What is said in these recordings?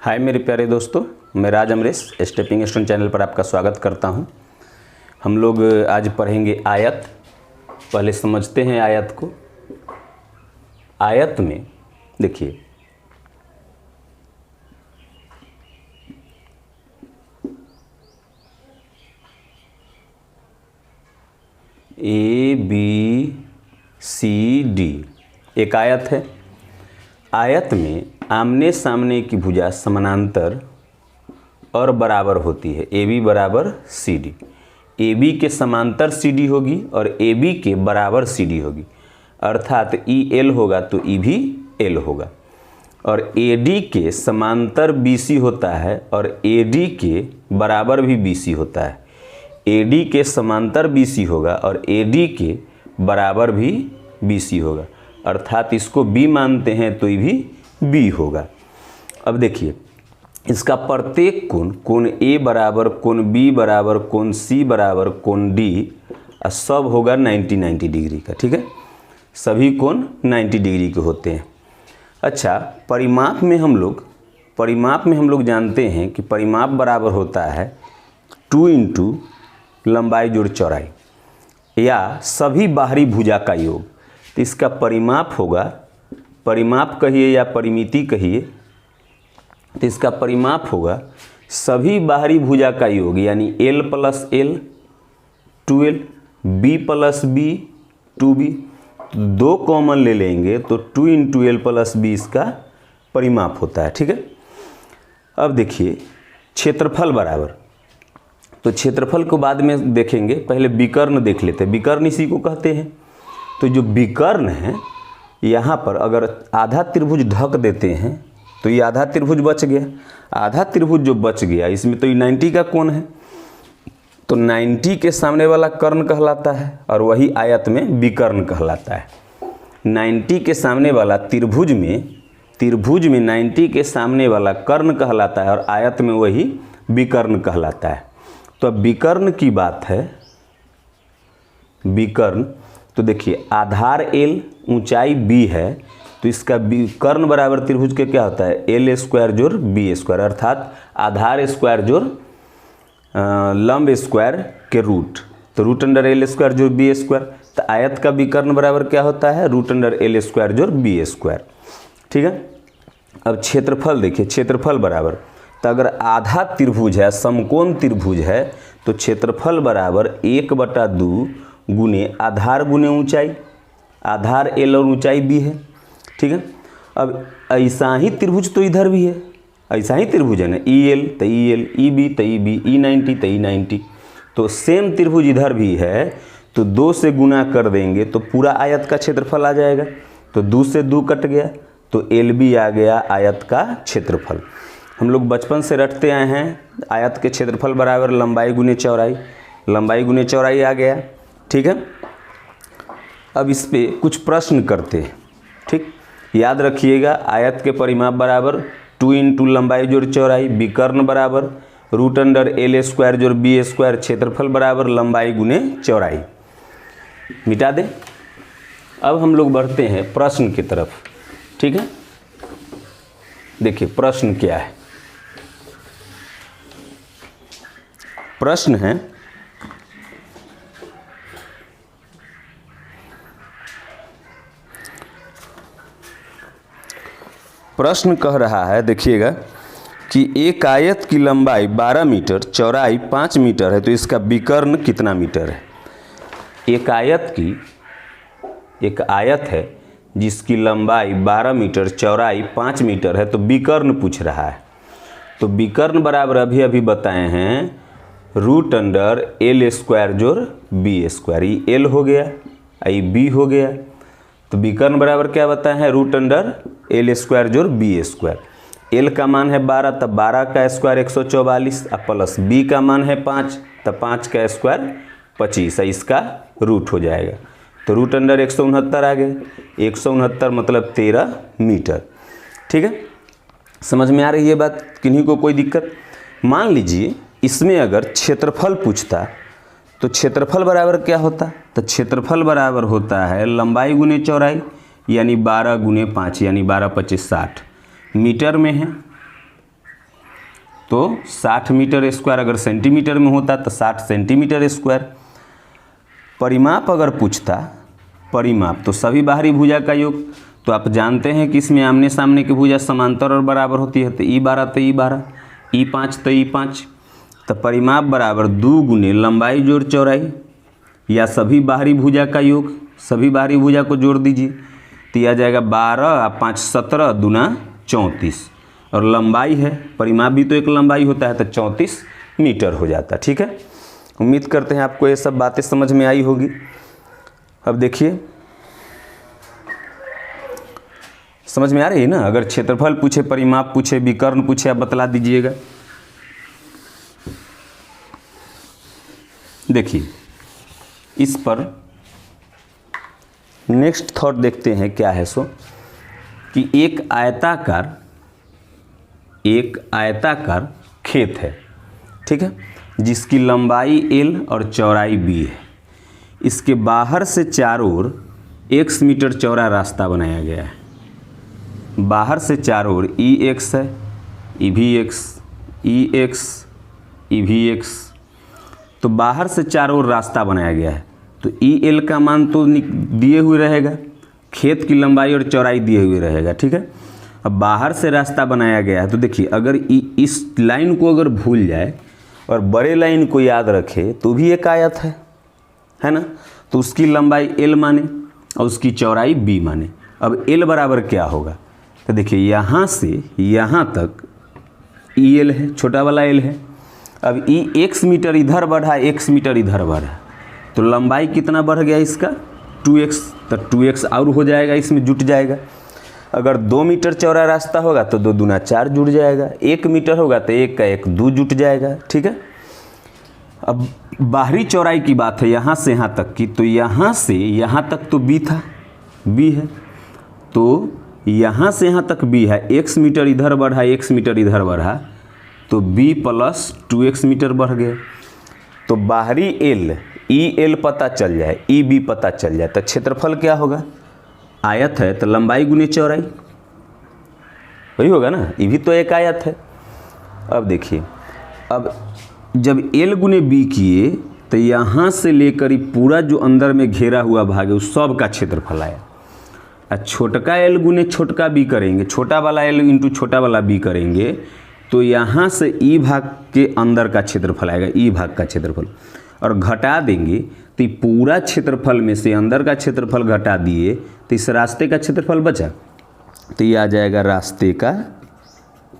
हाय मेरे प्यारे दोस्तों, मैं राज अमरेश स्टेपिंग स्टोन चैनल पर आपका स्वागत करता हूं। हम लोग आज पढ़ेंगे आयत। पहले समझते हैं आयत को। आयत में देखिए ABCD एक आयत है। आयत में आमने सामने की भुजा समानांतर और बराबर होती है। AB बराबर CD। AB के समांतर CD होगी और AB के बराबर CD होगी, अर्थात EL होगा तो E भी L होगा। और AD के समांतर BC होता है और AD के बराबर भी BC होता है। AD के समांतर BC होगा और AD के बराबर भी BC होगा, अर्थात इसको B मानते हैं तो ये भी B होगा। अब देखिए इसका प्रत्येक कोण A बराबर, कोण B बराबर, कोण C बराबर, कोण D सब होगा 90 डिग्री का। ठीक है, सभी कोण 90 डिग्री के होते हैं। अच्छा, परिमाप में हम लोग जानते हैं कि परिमाप बराबर होता है 2 इंटू लंबाई जोड़ चौड़ाई या सभी बाहरी भुजा का योग। तो इसका परिमाप होगा, परिमाप कहिए या परिमिति कहिए, तो इसका परिमाप होगा सभी बाहरी भुजा का योग, यानी L plus L 2L, B plus B 2B। दो कॉमन ले लेंगे तो 2 इंटू L प्लस B इसका परिमाप होता है। ठीक है, अब देखिए क्षेत्रफल बराबर, तो क्षेत्रफल को बाद में देखेंगे, पहले विकर्ण देख लेते हैं। विकर्ण इसी को कहते हैं। तो जो विकर्ण है, यहाँ पर अगर आधा त्रिभुज ढक देते हैं तो ये आधा त्रिभुज बच गया। आधा त्रिभुज जो बच गया इसमें तो ये 90 का कोण है, तो 90 के सामने वाला कर्ण कहलाता है और वही आयत में विकर्ण कहलाता है। 90 के सामने वाला त्रिभुज में 90 के सामने वाला कर्ण कहलाता है और आयत में वही विकर्ण कहलाता है। तो अब विकर्ण की बात है। विकर्ण तो देखिए आधार L ऊंचाई B है, तो इसका कर्ण बराबर त्रिभुज के क्या होता है L स्क्वायर जोड़ B स्क्वायर, अर्थात आधार स्क्वायर जोड़ लंब स्क्वायर के रूट, तो रूट अंडर L स्क्वायर जोड़ B स्क्वायर। तो आयत का विकर्ण बराबर क्या होता है रूट अंडर L स्क्वायर जोड़ B स्क्वायर। ठीक है, अब क्षेत्रफल देखिए, क्षेत्रफल बराबर, तो अगर आधा त्रिभुज है, समकोण त्रिभुज है, तो क्षेत्रफल बराबर 1/2 गुने आधार गुने ऊंचाई। आधार L और ऊंचाई B है। ठीक है, अब ऐसा ही त्रिभुज तो इधर भी है, ऐसा ही त्रिभुज है ना, EL तो EL, EB तो EB, E90 तो E90, तो सेम त्रिभुज इधर भी है। तो 2 से गुना कर देंगे तो पूरा आयत का क्षेत्रफल आ जाएगा। तो 2 से 2 कट गया तो LB आ गया आयत का क्षेत्रफल। हम लोग बचपन से रटते आए हैं, आयत के क्षेत्रफल बराबर लंबाई गुने चौड़ाई, लंबाई गुने चौड़ाई आ गया। ठीक है, अब इस पे कुछ प्रश्न करते हैं। ठीक, याद रखिएगा, आयत के परिमाप बराबर 2 इंटू लंबाई जोड़ चौड़ाई, विकर्ण बराबर रूट अंडर L स्क्वायर जोड़ B स्क्वायर, क्षेत्रफल बराबर लंबाई गुने चौड़ाई। मिटा दें। अब हम लोग बढ़ते हैं प्रश्न की तरफ। ठीक है, देखिए प्रश्न क्या है। प्रश्न है प्रश्न कह रहा है, देखिएगा कि एक आयत की लंबाई 12 मीटर, चौड़ाई 5 मीटर है, तो इसका विकर्ण कितना मीटर है। एक आयत है जिसकी लंबाई 12 मीटर, चौड़ाई 5 मीटर है, तो विकर्ण पूछ रहा है। तो विकर्ण बराबर अभी अभी बताए हैं रूट अंडर L स्क्वायर जोड़ B स्क्वायर। ये L हो गया, ये B हो गया। तो विकर्ण बराबर क्या बताए हैं रूट अंडर L स्क्वायर जोड़ B स्क्वायर। L का मान है 12, तब 12 का स्क्वायर 144, प्लस B का मान है 5, तब 5 का स्क्वायर 25, इसका रूट हो जाएगा। तो रूट अंडर 169 आ गए। 169 मतलब 13 मीटर। ठीक है, समझ में आ रही है बात, किन्हीं को कोई दिक्कत। मान लीजिए इसमें अगर क्षेत्रफल पूछता तो क्षेत्रफल बराबर क्या होता, तो क्षेत्रफल बराबर होता है लंबाई गुने चौड़ाई, यानी 12 गुने 5, यानी 12 25 60। मीटर में है तो 60 मीटर स्क्वायर, अगर सेंटीमीटर में होता तो 60 सेंटीमीटर स्क्वायर। परिमाप अगर पूछता, परिमाप तो सभी बाहरी भुजा का योग, तो आप जानते हैं कि इसमें आमने सामने की भुजा समांतर और बराबर होती है, तो E12 तो E12, E5 तो E5। तो परिमाप बराबर 2 गुने लंबाई जोड़ चौड़ाई या सभी बाहरी भुजा का योग, सभी बाहरी भुजा को जोड़ दीजिए तो यह आ जाएगा 12 और 5 17 दूना 34, और लंबाई है, परिमाप भी तो एक लंबाई होता है, तो 34 मीटर हो जाता है। ठीक है, उम्मीद करते हैं आपको ये सब बातें समझ में आई होगी। अब देखिए, समझ में आ रही है ना। अगर क्षेत्रफल पूछे, परिमाप पूछे, विकर्ण पूछे, आप बतला दीजिएगा। देखिए, इस पर नेक्स्ट थॉट देखते हैं क्या है सो, कि एक आयताकार खेत है, ठीक है, जिसकी लंबाई L और चौड़ाई B है। इसके बाहर से चारों ओर x मीटर चौड़ा रास्ता बनाया गया है। बाहर से चारों ओर EX है, EVX, EX, EVX, तो बाहर से चारों ओर रास्ता बनाया गया है। तो EL का मान तो दिए हुए रहेगा, खेत की लंबाई और चौड़ाई दिए हुए रहेगा। ठीक है, अब बाहर से रास्ता बनाया गया है, तो देखिए अगर इस लाइन को अगर भूल जाए और बड़े लाइन को याद रखे तो भी एक आयत है ना। तो उसकी लंबाई L माने और उसकी चौड़ाई B माने। अब L बराबर क्या होगा, तो देखिए यहाँ से यहाँ तक EL है, छोटा वाला L है। अब x मीटर इधर बढ़ा, x मीटर इधर बढ़ा, तो लंबाई कितना बढ़ गया इसका 2x, तो 2x और हो जाएगा, इसमें जुट जाएगा। अगर 2 मीटर चौड़ा रास्ता होगा तो 2 दूना 4 जुट जाएगा, 1 मीटर होगा तो 1 का 1 2 जुट जाएगा। ठीक है, अब बाहरी चौड़ाई की बात है यहाँ से यहाँ तक की, तो यहाँ से यहाँ तक तो B था, B है, तो यहाँ से यहाँ तक B है, x मीटर इधर बढ़ा, x मीटर इधर बढ़ा, तो B प्लस 2x मीटर बढ़ गया। तो बाहरी L EL पता चल जाए, EB पता चल जाए, तो क्षेत्रफल क्या होगा, आयत है तो लंबाई गुने चौड़ाई, वही होगा ना, ये भी तो एक आयत है। अब देखिए, अब जब L गुने B किए तो यहाँ से लेकर पूरा जो अंदर में घेरा हुआ भाग है उस सब का क्षेत्रफल आया। और छोटका L गुने छोटका B करेंगे, छोटा वाला L इंटू छोटा वाला B करेंगे, तो यहाँ से E भाग के अंदर का क्षेत्रफल आएगा, E भाग का क्षेत्रफल, और घटा देंगे तो पूरा क्षेत्रफल में से अंदर का क्षेत्रफल घटा दिए तो इस रास्ते का क्षेत्रफल बचा, तो ये आ जाएगा रास्ते का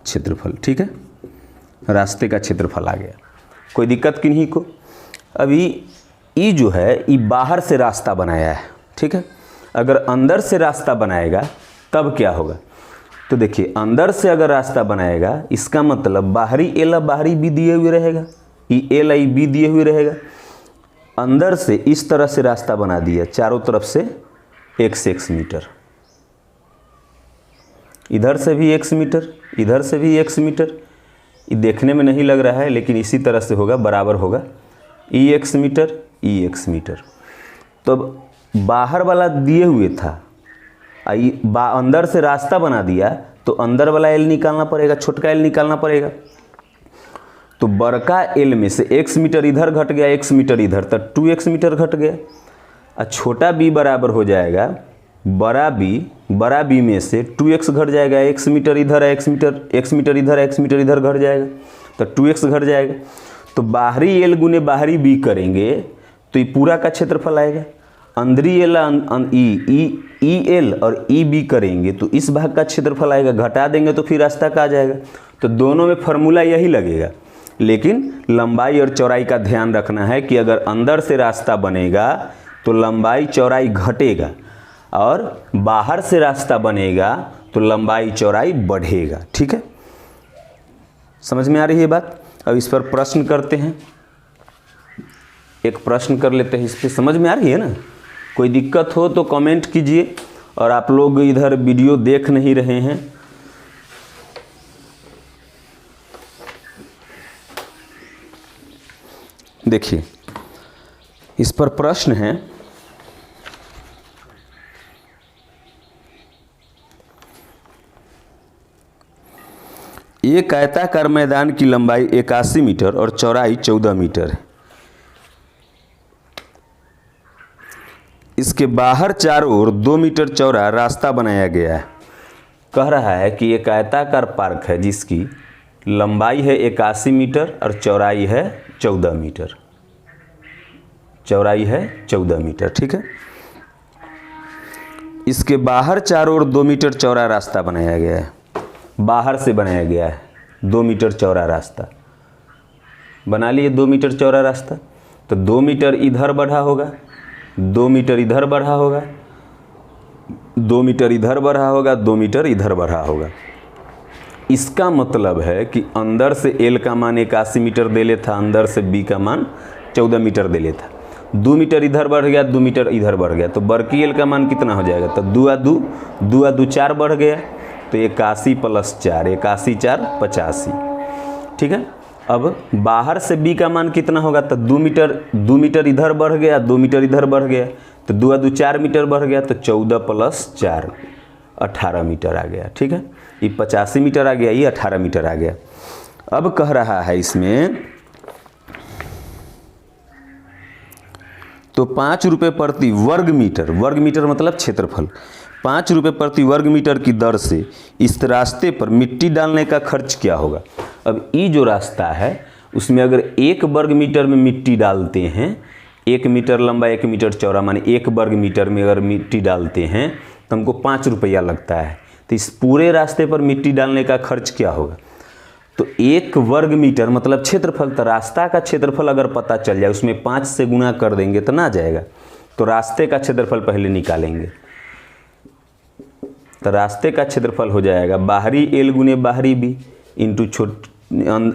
क्षेत्रफल। ठीक है, रास्ते का क्षेत्रफल आ गया, कोई दिक्कत किन्हीं को। अभी ई जो है ये बाहर से रास्ता बनाया है, ठीक है, अगर अंदर से रास्ता बनाएगा तब क्या होगा, तो देखिए अंदर से अगर रास्ता बनाएगा इसका मतलब बाहरी L बाहरी B दिए हुए रहेगा, ये L B दिए हुए रहेगा। अंदर से इस तरह से रास्ता बना दिया, चारों तरफ से x मीटर, इधर से भी x मीटर, इधर से भी x मीटर। ये देखने में नहीं लग रहा है लेकिन इसी तरह से होगा, बराबर होगा EX मीटर, EX मीटर। तो बाहर वाला दिए हुए था, अंदर से रास्ता बना दिया तो अंदर वाला L निकालना पड़ेगा, छोटका L निकालना पड़ेगा। तो बड़का L में से x मीटर इधर घट गया, x मीटर इधर, तो 2x मीटर घट गया। और छोटा b बराबर हो जाएगा बड़ा B में से 2x घट जाएगा, x मीटर इधर है, x मीटर इधर है, x मीटर इधर घट जाएगा, तो 2x घट जाएगा। तो बाहरी L गुने बाहरी B करेंगे तो ये पूरा का क्षेत्रफल आएगा। अंदरी L EL और EB करेंगे तो इस भाग का क्षेत्रफल आएगा, घटा देंगे तो फिर रास्ता का आ जाएगा। तो दोनों में फार्मूला यही लगेगा, लेकिन लंबाई और चौड़ाई का ध्यान रखना है कि अगर अंदर से रास्ता बनेगा तो लंबाई चौड़ाई घटेगा और बाहर से रास्ता बनेगा तो लंबाई चौड़ाई बढ़ेगा। ठीक है, समझ में आ रही है बात। अब इस पर प्रश्न करते हैं, एक प्रश्न कर लेते हैं, इस पर समझ में आ रही है ना। कोई दिक्कत हो तो कमेंट कीजिए, और आप लोग इधर वीडियो देख नहीं रहे हैं देखिए, इस पर प्रश्न है, एक आयताकार मैदान की लंबाई 81 मीटर और चौड़ाई 14 मीटर है। इसके बाहर चारों ओर 2 मीटर चौड़ा रास्ता बनाया गया है। कह रहा है कि एक आयताकार पार्क है जिसकी लंबाई है 81 मीटर और चौड़ाई है 14 मीटर। चौड़ाई है 14 मीटर, ठीक है। इसके बाहर चारों ओर 2 मीटर चौड़ा रास्ता बनाया गया है। बाहर से बनाया गया है 2 मीटर चौड़ा रास्ता बना लिए। 2 मीटर चौड़ा रास्ता, तो 2 मीटर इधर बढ़ा होगा, 2 मीटर इधर बढ़ा होगा, 2 मीटर इधर बढ़ा होगा, 2 मीटर इधर बढ़ा होगा। इसका मतलब है कि अंदर से L का मान 81 मीटर दे लेता, अंदर से B का मान 14 मीटर दे लेता। 2 मीटर इधर बढ़ गया, 2 मीटर इधर बढ़ गया, तो बड़की L का मान कितना हो जाएगा? तो 2 आ 2 4 बढ़ गया, तो 81 + 4, 81 4 85, ठीक है। अब बाहर से B का मान कितना होगा? तो 2 मीटर इधर बढ़ गया, 2 मीटर इधर बढ़ गया, तो 2 आ 2 4 मीटर बढ़ गया, तो 14 + 4 18 मीटर आ गया, ठीक है। ये 85 मीटर आ गया, ये 18 मीटर आ गया। अब कह रहा है इसमें तो 5 रुपये प्रति वर्ग मीटर मतलब क्षेत्रफल, 5 रुपये प्रति वर्ग मीटर की दर से इस रास्ते पर मिट्टी डालने का खर्च क्या होगा? अब ये जो रास्ता है उसमें अगर 1 वर्ग मीटर में मिट्टी डालते हैं, 1 मीटर लंबा 1 मीटर चौड़ा, माने 1 वर्ग मीटर में अगर मिट्टी डालते हैं तो हमको 5 रुपया लगता है। तो इस पूरे रास्ते पर मिट्टी डालने का खर्च क्या होगा? तो 1 वर्ग मीटर मतलब क्षेत्रफल, तो रास्ता का क्षेत्रफल अगर पता चल जाए, उसमें 5 से गुणा कर देंगे तो ना जाएगा। तो रास्ते का क्षेत्रफल पहले निकालेंगे, तो रास्ते का क्षेत्रफल हो जाएगा बाहरी L गुने बाहरी B इंटू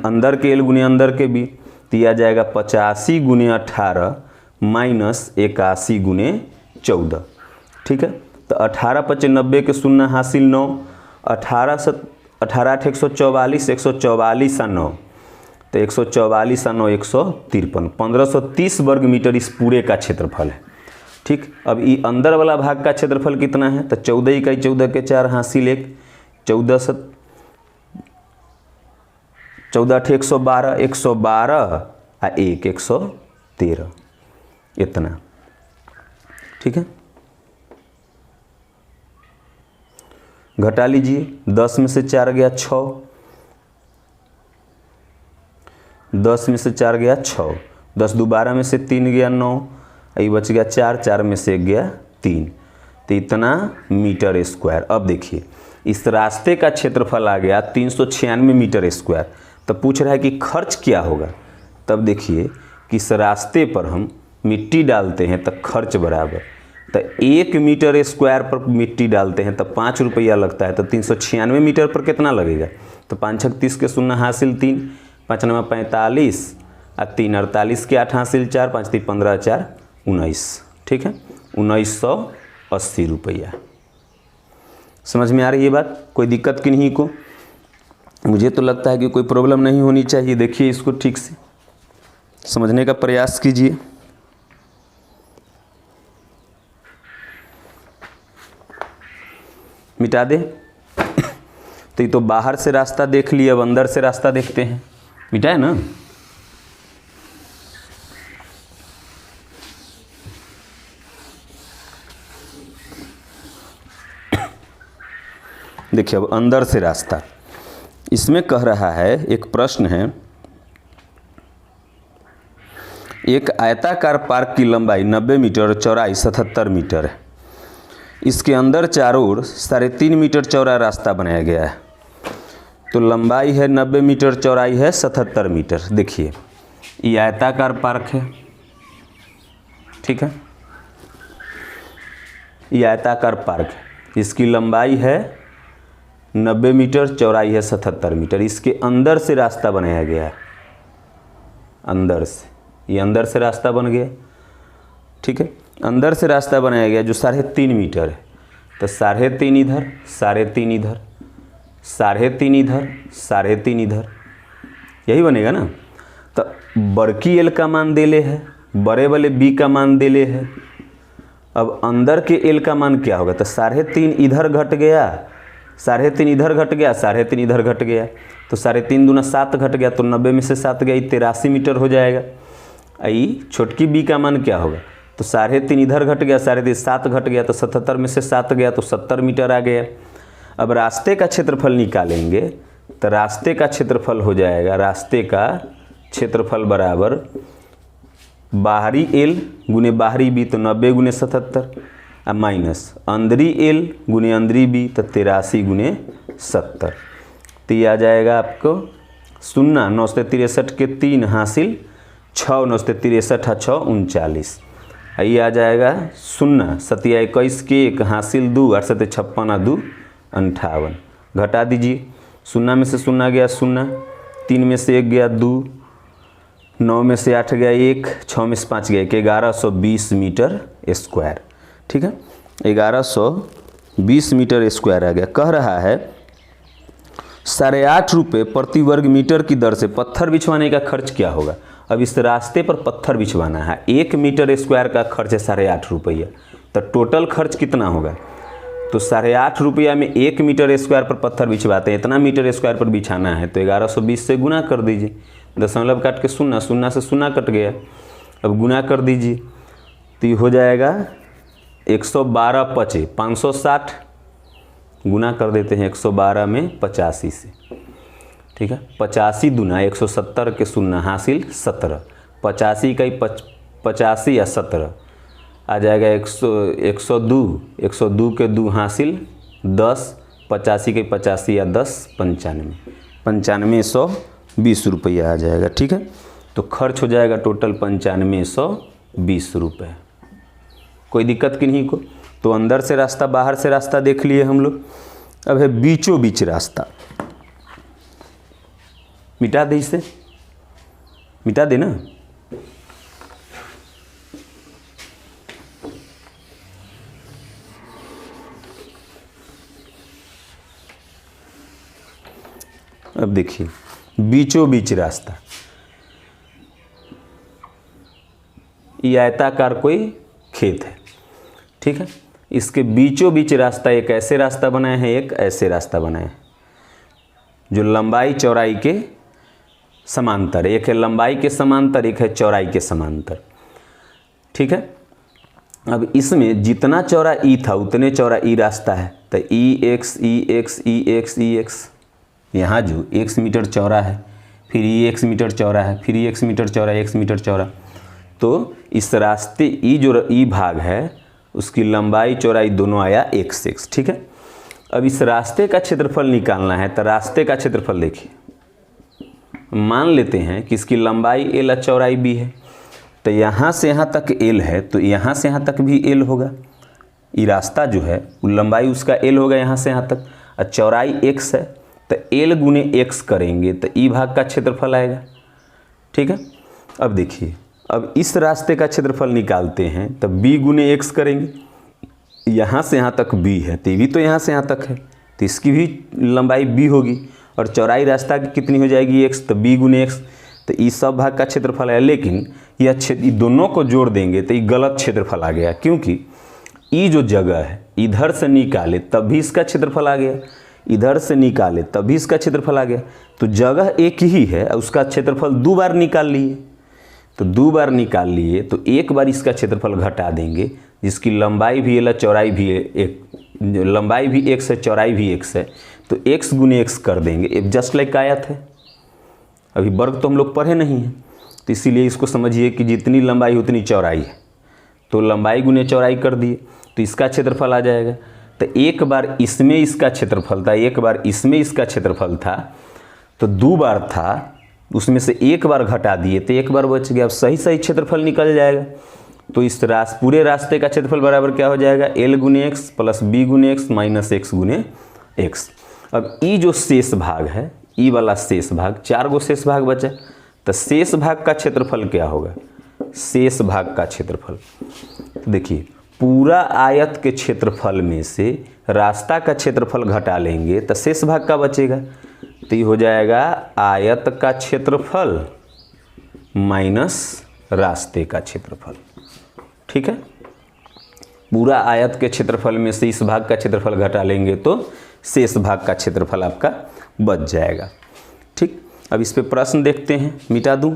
अंदर के L गुने अंदर के B, तो यह आ जाएगा 85 × 18 माइनस 81 × 14, ठीक है। तो 18 × 5 90 के 0 हासिल 9, 18 8 144, 144 आ 9, तो 144 आ 9 153, 1530 वर्ग मीटर इस पूरे का क्षेत्रफल है, ठीक। अब ये अंदर वाला भाग का क्षेत्रफल कितना है? तो 14 इकाई 14 के 4 हासिल 1, 14 8 112, 112 आ 1 113, इतना, ठीक है। घटा लीजिए, 10 में से 4 गया 6, 10 में से 4 गया 6, 10 × 2 = 12 में से 3 गया 9, ये बच गया 4, 4 में से 1 गया 3, तो इतना मीटर स्क्वायर। अब देखिए इस रास्ते का क्षेत्रफल आ गया 396 मीटर स्क्वायर। तो पूछ रहा है कि खर्च क्या होगा? तब देखिए कि इस रास्ते पर हम मिट्टी डालते हैं तो खर्च बराबर, तो 1 मीटर स्क्वायर पर मिट्टी डालते हैं तो 5 रुपया लगता है, तो 396 मीटर पर कितना लगेगा? तो 5 × 36 के 0 हासिल 3, 5 × 9 = 45 आ 3 48 के 8 हासिल 4, 5 × 3 = 15, 4 19, ठीक है। 1980 रुपया। समझ में आ रही है बात? कोई दिक्कत की नहीं को? मुझे तो लगता है कि कोई प्रॉब्लम नहीं होनी चाहिए। देखिए इसको ठीक से समझने का प्रयास कीजिए। मिटा दे। तो ये तो बाहर से रास्ता देख लिए, अब अंदर से रास्ता देखते हैं। मिटाए ना? देखिए अब अंदर से रास्ता, इसमें कह रहा है, एक प्रश्न है, एक आयताकार पार्क की लंबाई 90 मीटर और चौड़ाई 77 मीटर है। इसके अंदर चारों ओर 3.5 मीटर चौड़ा रास्ता बनाया गया है। तो लंबाई है 90 मीटर, चौड़ाई है 77 मीटर। देखिए ये आयताकार पार्क है, ठीक है, ये आयताकार पार्क है। इसकी लंबाई है 90 मीटर, चौड़ाई है 77 मीटर। इसके अंदर से रास्ता बनाया गया है, अंदर से, ये अंदर से रास्ता बन गया, ठीक है। अंदर से रास्ता बनाया गया जो 3.5 मीटर है। तो 3.5 इधर, 3.5 इधर, 3.5 इधर, 3.5 इधर, यही बनेगा ना। तो बड़की L का मान देले है, बड़े वाले B का मान देले है। अब अंदर के L का मान क्या होगा? तो 3.5 इधर घट गया 3.5 इधर घट गया, 3.5 इधर घट गया, तो 3.5 दूना 7 घट गया, तो 90 में से 7 गया, 83 मीटर हो जाएगा। आई छोटकी बी का मान क्या होगा, तो 3.5 इधर घट गया, 3.5 7 घट गया, तो 77 में से 7 गया, तो 70 मीटर आ गया। अब रास्ते का क्षेत्रफल निकालेंगे, तो रास्ते का क्षेत्रफल हो जाएगा, रास्ते का क्षेत्रफल बराबर बाहरी एल गुने बाहरी बी, तो 90 गुने 77, माइनस अंदरी एल गुने अंदरी बी, तो 83 गुने 70। तो ये आ जाएगा आपको 0, 9 से 63 के 3 हासिल 6, 9 से 63 6 39। ये आ जाएगा 0, 7 21 के 1 हासिल 2, 8 से 56 2 58। घटा दीजिए, 0 में से 0 गया 0, 3 में से 1 गया 2, 9 में से 8 गया 1, 6 में से 5 गया 1, 1120 मीटर स्क्वायर। ठीक है, 1120 मीटर स्क्वायर आ गया। कह रहा है 8.5 रुपये प्रति वर्ग मीटर की दर से पत्थर बिछवाने का खर्च क्या होगा। अब इस रास्ते पर पत्थर बिछवाना है, 1 मीटर स्क्वायर का खर्च है 8.5 रुपया, तो टोटल खर्च कितना होगा। तो 8.5 रुपया में 1 मीटर स्क्वायर पर पत्थर बिछवाते हैं, इतना मीटर स्क्वायर पर बिछाना है, तो 1120 से गुना कर दीजिए, दशमलव काट के 0, 0 से 0 कट गया, अब गुना कर दीजिए, तो ये हो जाएगा 112 पचे 560, गुना कर देते हैं 112 में 85 से। ठीक है, 85 दूना 170 के 0 हासिल 17, 85 का 85 या 17 आ जाएगा 102 के 2 हासिल 10, 85 के 85 या 10 95 रुपया आ जाएगा। ठीक है, तो खर्च हो जाएगा टोटल 9520 रुपये। कोई दिक्कत की नहीं को। तो अंदर से रास्ता बाहर से रास्ता देख लिए हम लोग। अब है बीचों बीच रास्ता, मिटा दे, इसे मिटा दे ना। अब देखिए बीचों बीच रास्ता, ये आयताकार कोई खेत है। ठीक है, इसके बीचों बीच रास्ता एक ऐसे रास्ता बनाए हैं, एक ऐसे रास्ता बनाए हैं जो लंबाई चौड़ाई के समांतर, एक है लंबाई के समांतर, एक है चौड़ाई के समांतर। ठीक है, अब इसमें जितना चौड़ा ई था उतने चौड़ा ई रास्ता है, तो ई एक्स ई एक्स ई एक्स ई एक्स, यहाँ जो x मीटर चौड़ा है, फिर ई x मीटर चौड़ा है, फिर ई x मीटर चौड़ा, x मीटर चौड़ा, तो इस रास्ते ई जो ई भाग है उसकी लंबाई चौड़ाई दोनों आया x। ठीक है, अब इस रास्ते का क्षेत्रफल निकालना है, तो रास्ते का क्षेत्रफल देखिए, मान लेते हैं कि इसकी लंबाई l और चौड़ाई b है, तो यहाँ से यहाँ तक l है, तो यहाँ से यहाँ तक भी l होगा। ये रास्ता जो है वो लंबाई उसका l होगा यहाँ से यहाँ तक, और चौड़ाई x है, तो l गुने x करेंगे तो ई भाग का क्षेत्रफल आएगा। ठीक है, अब देखिए, अब इस रास्ते का क्षेत्रफल निकालते हैं, तो b गुने x करेंगे, यहाँ से यहाँ तक b है, तो ये भी तो यहाँ से यहाँ तक है, तो इसकी भी लंबाई b होगी, और चौड़ाई रास्ता की कितनी हो जाएगी x, तो b गुने x, तो इस सब भाग का क्षेत्रफल है। लेकिन यह क्षेत्र दोनों को जोड़ देंगे तो ये गलत क्षेत्रफल आ गया, क्योंकि ई जो जगह है इधर से निकाले तब भी इसका क्षेत्रफल आ गया, इधर से निकाले तब भी इसका क्षेत्रफल आ गया, तो जगह एक ही है, उसका क्षेत्रफल 2 बार निकाल लिए, तो 2 बार निकाल लिए तो एक बार इसका क्षेत्रफल घटा देंगे, जिसकी लंबाई भी है चौड़ाई भी है, एक लंबाई भी x है चौड़ाई भी x है, तो x गुने x कर देंगे, जस्ट लाइक आयत है। अभी वर्ग तो हम लोग पढ़े नहीं हैं, तो इसीलिए इसको समझिए कि जितनी लंबाई उतनी चौड़ाई है, तो लंबाई गुने चौड़ाई कर दिए तो इसका क्षेत्रफल आ जाएगा। तो एक बार इसमें इसका क्षेत्रफल था, एक बार इसमें इसका क्षेत्रफल था, तो 2 बार था, उसमें से एक बार घटा दिए तो एक बार बच गया। अब सही सही क्षेत्रफल निकल जाएगा, तो इस पूरे रास्ते का क्षेत्रफल बराबर क्या हो जाएगा, l गुने x प्लस b गुने x माइनस x गुने x। अब ई जो शेष भाग है, ई वाला शेष भाग, 4 गो शेष भाग बचा, तो शेष भाग का क्षेत्रफल क्या होगा, शेष भाग का क्षेत्रफल देखिए, पूरा आयत के क्षेत्रफल में से रास्ता का क्षेत्रफल घटा लेंगे तो शेष भाग का बचेगा, तो ये हो जाएगा आयत का क्षेत्रफल माइनस रास्ते का क्षेत्रफल। ठीक है, पूरा आयत के क्षेत्रफल में से इस भाग का क्षेत्रफल घटा लेंगे तो शेष भाग का क्षेत्रफल आपका बच जाएगा। ठीक, अब इस पे प्रश्न देखते हैं, मिटा दूं।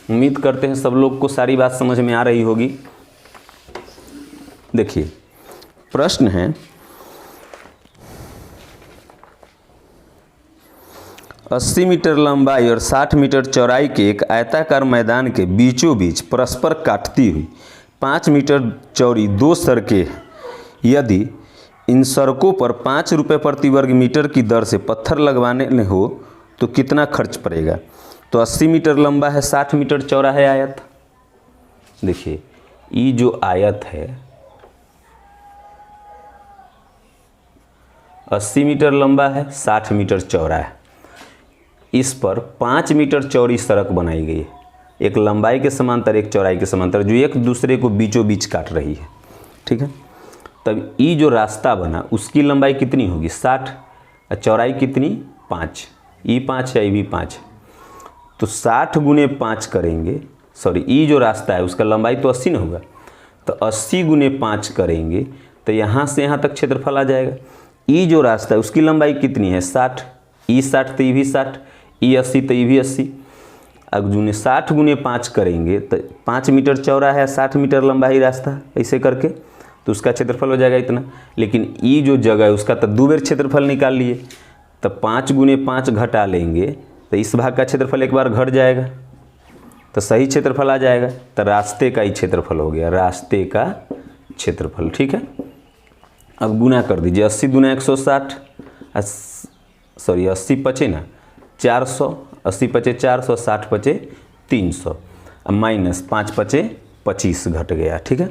उम्मीद करते हैं सब लोग को सारी बात समझ में आ रही होगी। देखिए प्रश्न है, 80 मीटर लंबाई और 60 मीटर चौड़ाई के एक आयताकार मैदान के बीचों बीच परस्पर काटती हुई 5 मीटर चौड़ी 2 सड़कें हैं। यदि इन सड़कों पर 5 रुपये प्रति वर्ग मीटर की दर से पत्थर लगवाने हो तो कितना खर्च पड़ेगा। तो 80 मीटर लंबा है, 60 मीटर चौड़ा है आयत। देखिए ये जो आयत है 80 मीटर लंबा है, 60 मीटर चौड़ा है। इस पर 5 मीटर चौड़ी सड़क बनाई गई है, एक लंबाई के समांतर एक चौड़ाई के समांतर, जो एक दूसरे को बीचों बीच काट रही है। ठीक है, तब ये जो रास्ता बना उसकी लंबाई कितनी होगी 60 और चौड़ाई कितनी 5, ये 5 है ये भी 5। तो 60 गुने 5 करेंगे, सॉरी ये जो रास्ता है उसका लंबाई तो 80 ना होगा, तो 80 गुने 5 करेंगे तो यहाँ से यहाँ तक क्षेत्रफल आ जाएगा। ये जो रास्ता है उसकी लंबाई कितनी है 60, ये 60 तो ये भी 60, ये 80 तो ये भी 80। अब गुने 60 गुने 5 करेंगे तो 5 मीटर चौड़ा है, 60 मीटर लंबा ही रास्ता, ऐसे करके तो उसका क्षेत्रफल हो जाएगा इतना। लेकिन ये जो जगह है उसका तो 2 बार क्षेत्रफल निकाल लिए, तो 5 गुने 5 घटा लेंगे तो इस भाग का क्षेत्रफल एक बार घट जाएगा तो सही क्षेत्रफल आ जाएगा। तो रास्ते का ही क्षेत्रफल हो गया, रास्ते का क्षेत्रफल। ठीक है, अब गुना कर दीजिए, 80 गुना 160, सॉरी 80 पचे ना 400, 80 पचे 400, 60 पचे 300, माइनस 5 पचे 25 घट गया। ठीक है,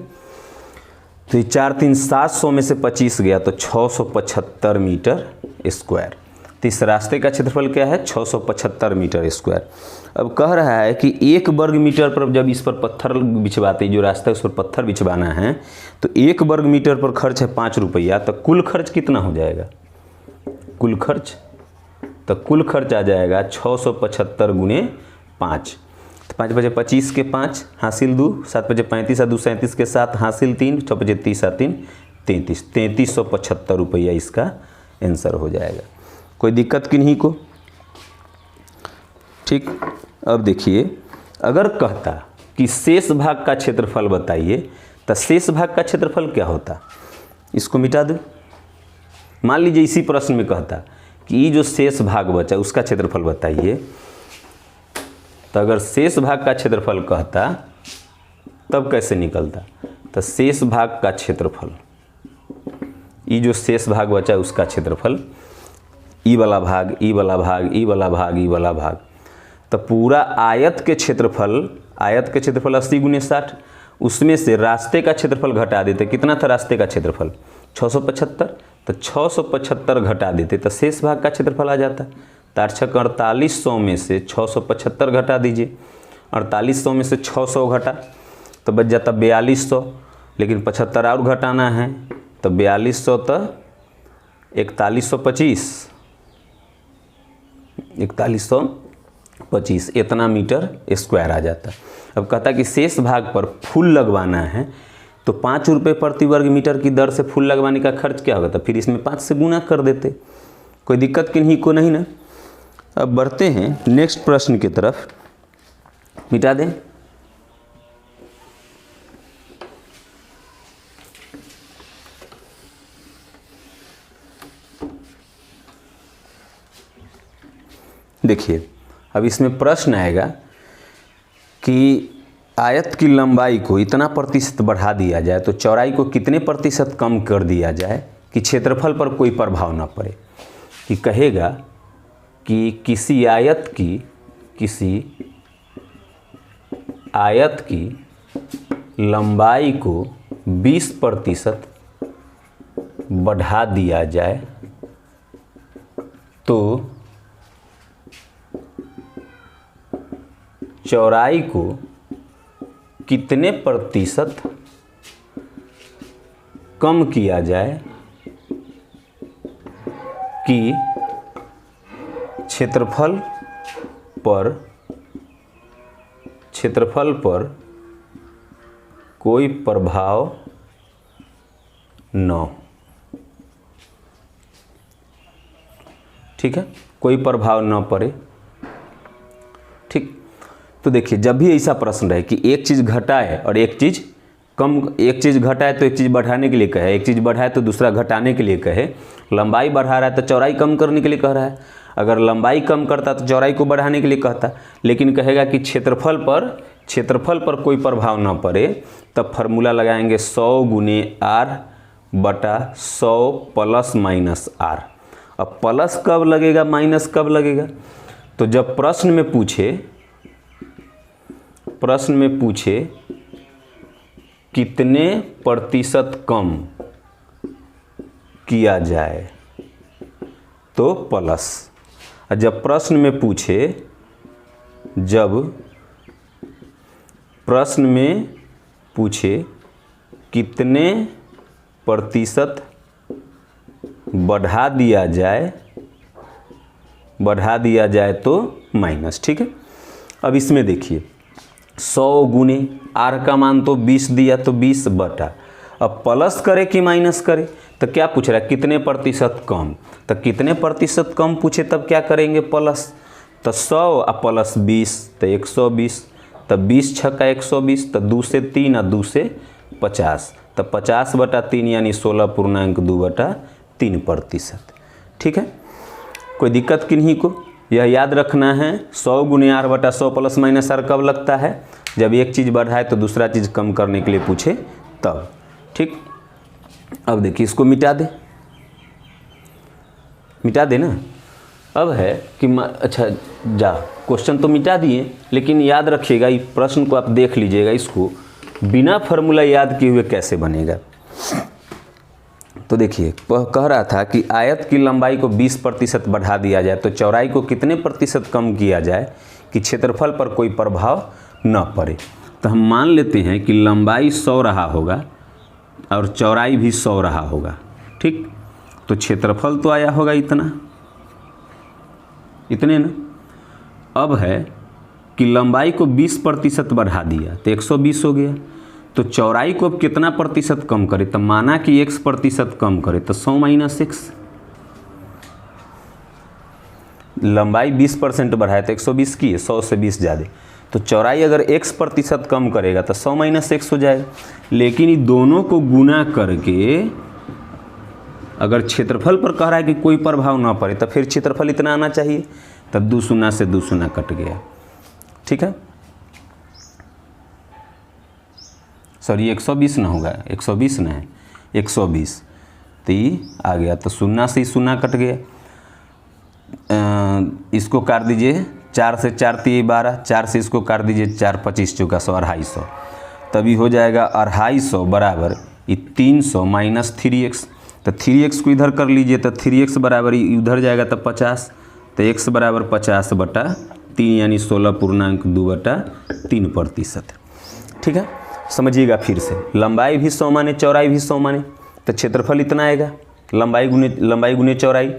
तो ये 4 3 700 में से 25 गया तो 675 मीटर स्क्वायर। तो इस रास्ते का क्षेत्रफल क्या है 675 मीटर स्क्वायर। अब कह रहा है कि 1 वर्ग मीटर पर जब इस पर पत्थर बिछवाते, जो रास्ता है उस पर पत्थर बिछवाना है, तो 1 वर्ग मीटर पर खर्च है 5 रुपया, तो कुल खर्च कितना हो जाएगा, कुल खर्च, तो कुल खर्च आ जाएगा 675 गुने 5। तो 5 बजे 25 के 5 हासिल 2, 7 बजे 35 2 37 के 7 हासिल 3, 6 बजे 30 3 33, 3375 रुपया इसका आंसर हो जाएगा। कोई दिक्कत किन्हीं को। ठीक, अब देखिए अगर कहता कि शेष भाग का क्षेत्रफल बताइए, तो शेष भाग का क्षेत्रफल क्या होता, इसको मिटा दो। मान लीजिए इसी प्रश्न में कहता कि ये जो शेष भाग बचा उसका क्षेत्रफल बताइए, तो अगर शेष भाग का क्षेत्रफल कहता तब कैसे निकलता, तो शेष भाग का क्षेत्रफल, ये जो शेष भाग बचा उसका क्षेत्रफल, ई वाला भाग ई वाला भाग ई वाला भाग ई वाला भाग, तो पूरा आयत के क्षेत्रफल, आयत के क्षेत्रफल 80 गुने 60, उसमें से रास्ते का क्षेत्रफल घटा देते। कितना था रास्ते का क्षेत्रफल 675, तो 675 घटा देते तो शेष भाग का क्षेत्रफल आ जाता। तो 4800 में से 675 घटा दीजिए, 4800 में से 600 घटा तो बच जाता 4200, लेकिन 75 और घटाना है तो 4200 तो 4125 इतना मीटर स्क्वायर आ जाता। अब कहता कि शेष भाग पर फूल लगवाना है, तो 5 रुपये प्रति वर्ग मीटर की दर से फूल लगवाने का खर्च क्या होगा, तो फिर इसमें 5 से गुना कर देते। कोई दिक्कत किन्हीं को नहीं ना। अब बढ़ते हैं नेक्स्ट प्रश्न की तरफ, मिटा दें। देखिए अब इसमें प्रश्न आएगा कि आयत की लंबाई को इतना प्रतिशत बढ़ा दिया जाए तो चौड़ाई को कितने प्रतिशत कम कर दिया जाए कि क्षेत्रफल पर कोई प्रभाव ना पड़े। कि कहेगा कि किसी आयत की लंबाई को 20% बढ़ा दिया जाए तो चौड़ाई को कितने प्रतिशत कम किया जाए कि क्षेत्रफल पर कोई प्रभाव न हो। ठीक है, कोई प्रभाव न पड़े। ठीक, तो देखिए जब भी ऐसा प्रश्न रहे कि एक चीज़ घटाए और एक चीज़ कम, एक चीज़ घटाए तो एक चीज़ बढ़ाने के लिए कहे, एक चीज़ बढ़ाए तो दूसरा घटाने के लिए कहे, लंबाई बढ़ा रहा है तो चौड़ाई कम करने के लिए कह रहा है, अगर लंबाई कम करता तो चौड़ाई को बढ़ाने के लिए कहता, लेकिन कहेगा कि क्षेत्रफल पर कोई प्रभाव ना पड़े, तब फार्मूला लगाएंगे 100 गुने r बटा 100 प्लस माइनस r। अब प्लस कब लगेगा माइनस कब लगेगा, तो जब प्रश्न में पूछे कितने प्रतिशत कम किया जाए तो प्लस, और जब प्रश्न में पूछे कितने प्रतिशत बढ़ा दिया जाए तो माइनस। ठीक है, अब इसमें देखिए 100 गुने r का मान तो 20 दिया तो 20 बटा, अब प्लस करे कि माइनस करे, तो क्या पूछ रहा है कितने प्रतिशत कम, तो कितने प्रतिशत कम पूछे तब क्या करेंगे प्लस, तो 100 और प्लस 20 तो 120, तब 20 छक्का 120, तो 2 से 3 और 2 से 50, तो 50 बटा 3 यानी 16.2 बटा 3%। ठीक है, कोई दिक्कत किन्हीं को, यह याद रखना है 100 गुने r बटा 100 प्लस माइनस r कब लगता है, जब एक चीज़ बढ़ाए तो दूसरा चीज़ कम करने के लिए पूछे तब। ठीक, अब देखिए इसको मिटा दे ना। अब है कि अच्छा जा क्वेश्चन तो मिटा दिए, लेकिन याद रखिएगा इस प्रश्न को आप देख लीजिएगा, इसको बिना फार्मूला याद किए हुए कैसे बनेगा। तो देखिए कह रहा था कि आयत की लंबाई को 20% बढ़ा दिया जाए तो चौड़ाई को कितने प्रतिशत कम किया जाए कि क्षेत्रफल पर कोई प्रभाव न पड़े। तो हम मान लेते हैं कि लंबाई 100 रहा होगा और चौड़ाई भी 100 रहा होगा। ठीक, तो क्षेत्रफल तो आया होगा इतने ना। अब है कि लंबाई को 20% बढ़ा दिया तो 120 हो गया, तो चौड़ाई को अब कितना प्रतिशत कम करे, तो माना कि x% कम करे तो 100 माइनस x, लंबाई 20% बढ़ाए तो 120 की है, 100 से 20 ज़्यादा, तो चौड़ाई अगर x% कम करेगा तो 100 माइनस x हो जाएगा। लेकिन इन दोनों को गुना करके अगर क्षेत्रफल पर कह रहा है कि कोई प्रभाव ना पड़े तो फिर क्षेत्रफल इतना आना चाहिए, तब 2 शून्य से 2 शून्य कट गया। ठीक है, सॉरी 120 ना होगा, 120 ना है 120, तो ये आ गया, तो शून्य से ही शून्य कट गया। इसको काट दीजिए, 4 से 4 3 12, 4 से इसको काट दीजिए, 4 25 चौका 100 250, तभी हो जाएगा 250 बराबर ये 300 माइनस 3x, तो 3x को इधर कर लीजिए तो 3x बराबर उधर जाएगा तो 50, तो x बराबर 50 बटा 3 यानी 16.2 बटा 3%। ठीक है, समझिएगा फिर से, लंबाई भी 100 माने चौड़ाई भी 100 माने, तो क्षेत्रफल इतना आएगा, लंबाई गुने चौड़ाई।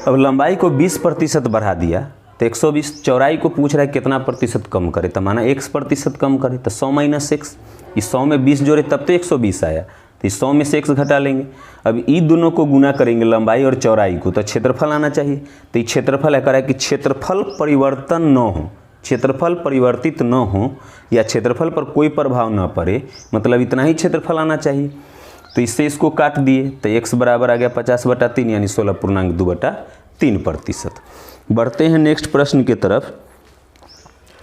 अब लंबाई को 20% बढ़ा दिया तो 120, चौड़ाई को पूछ रहा है कितना प्रतिशत कम करे, तो माना x% कम करे, तो 100 माइनस x, इस 100 में 20 जोड़े तब तो 120 आया, तो इस 100 में से x घटा लेंगे। अब इन दोनों को गुना करेंगे लंबाई और चौड़ाई को, तो क्षेत्रफल आना चाहिए, तो ये क्षेत्रफल है कह रहा है कि क्षेत्रफल परिवर्तन न हो, क्षेत्रफल परिवर्तित न हो या क्षेत्रफल पर कोई प्रभाव न पड़े, मतलब इतना ही क्षेत्रफल आना चाहिए। तो इससे इसको काट दिए तो x बराबर आ गया 50 बटा 3 यानी 16.2 बटा 3%। बढ़ते हैं नेक्स्ट प्रश्न की तरफ।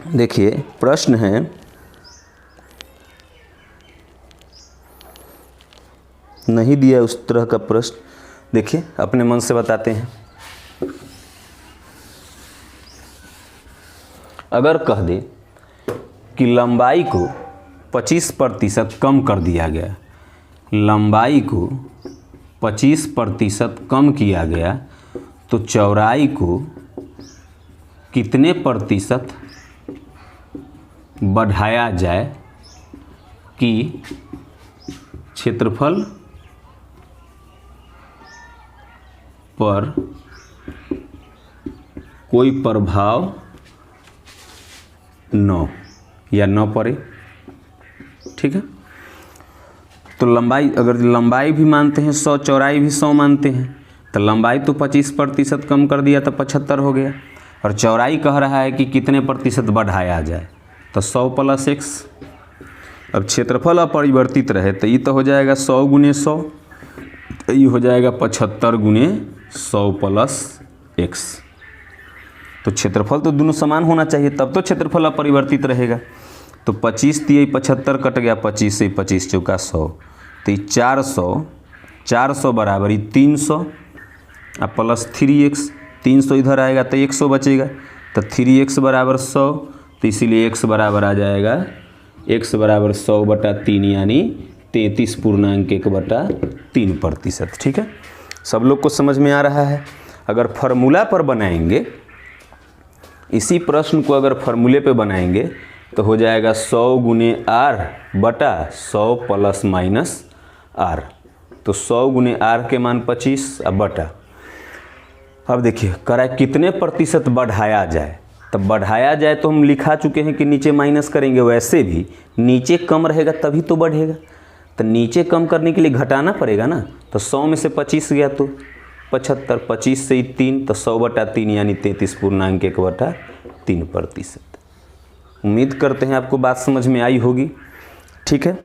देखिए प्रश्न है नहीं दिया उस तरह का प्रश्न, देखिए अपने मन से बताते हैं। अगर कह दे कि लंबाई को 25% कम कर दिया गया, लंबाई को 25% कम किया गया तो चौड़ाई को कितने प्रतिशत बढ़ाया जाए कि क्षेत्रफल पर कोई प्रभाव न या न पड़े। ठीक है, तो लंबाई, अगर लंबाई भी मानते हैं 100, चौड़ाई भी 100 मानते हैं, तो लंबाई तो 25% कम कर दिया तो 75 हो गया, और चौड़ाई कह रहा है कि कितने प्रतिशत बढ़ाया जाए, तो 100 + x। अब क्षेत्रफल अपरिवर्तित रहे तो ये तो हो जाएगा 100 × 100, ये हो जाएगा 75 × 100 + x। तो क्षेत्रफल तो दोनों समान होना चाहिए, तब तो क्षेत्रफल अपरिवर्तित रहेगा। तो 25 × 75 कट गया, 25 से 25 चौका 100, तो ये 400 बराबर ये 300 प्लस 3x, 300 इधर आएगा तो 100 बचेगा, तो 3x बराबर 100, तो इसीलिए x बराबर आ जाएगा, x बराबर 100/3 यानी 33.1/3%। ठीक है, सब लोग को समझ में आ रहा है। अगर फार्मूला पर बनाएंगे, इसी प्रश्न को अगर फार्मूले पे बनाएंगे तो हो जाएगा 100 × r/100 ± r। तो 100 × r के मान 25 बटा। अब देखिए करा कितने प्रतिशत बढ़ाया जाए, तब बढ़ाया जाए तो हम लिखा चुके हैं कि नीचे माइनस करेंगे, वैसे भी नीचे कम रहेगा तभी तो बढ़ेगा, तो नीचे कम करने के लिए घटाना पड़ेगा ना। तो 100 में से 25 गया तो 75, 25 से 3 तो 100/3 यानी 33.1/3%। उम्मीद करते हैं आपको बात समझ में आई होगी। ठीक है।